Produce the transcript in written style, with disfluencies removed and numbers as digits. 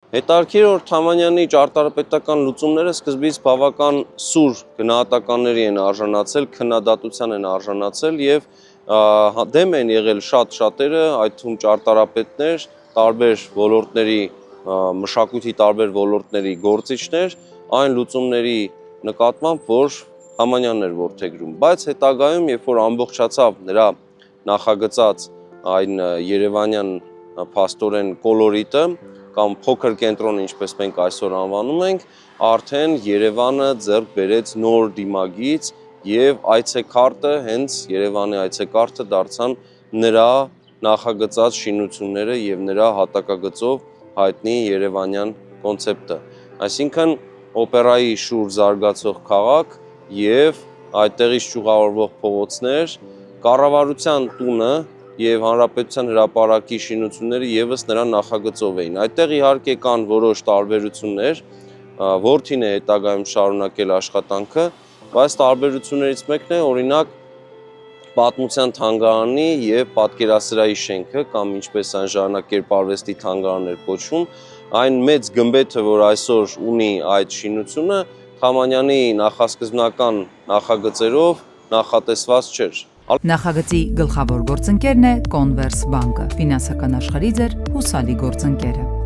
Հետարքիր որ Թամանյանի ճարտարապետական լուծումները սկզբից բավական սուր գնահատականների են արժանացել, քննադատության են արժանացել եւ դեմ են եղել շատերը, այդ թվում ճարտարապետներ, տարբեր ոլորտների մշակույթի տարբեր ոլորտների գործիչներ, այն լուծումների նկատմամբ, որ Թամանյանն էր որդեգրում, բայց հետագայում, երբ որ ամբողջացավ նրա նախագծած այն երևանյան փաստորեն կոլորիտը կամ փոքր կենտրոնը, ինչպես մենք այսօր անվանում ենք, արդեն Երևանը ձեռք բերեց նոր դիմագիծ եւ այցեքարտը, հենց Երևանի այցեքարտը դարձան նրա նախագծած շինությունները եւ նրա հատակագծով հայտնի երևանյան կոնցեպտը։ Այսինքն օպերայի շուրջ զարգացող քաղաք եւ այդտեղից ճյուղավորվող փողոցներ, կառավարության տունը եւ հանրապետության հրապարակի շինությունները եւս նրա նախագծով էին։ Այդտեղ իհարկե կան որոշ տարբերություններ, որդին է հետագայում շարունակել աշխատանքը, բայց տարբերություններից մեկն է օրինակ պատմության թանգարանի եւ պատկերասրահի շենքը կամ ինչպես այն ժամանակ կերպարվեստի թանգարան էր կոչվում, այն մեծ գմբեթը, որ այսօր ունի այդ շինությունը, Թամանյանի նախասկզբնական նախագծերով նախատեսված չէր։ Նախագծի գլխավոր գործընկերն է Կոնվերս բանկը, ֆինանսական աշխարհի ձեր հուսալի գործընկերը։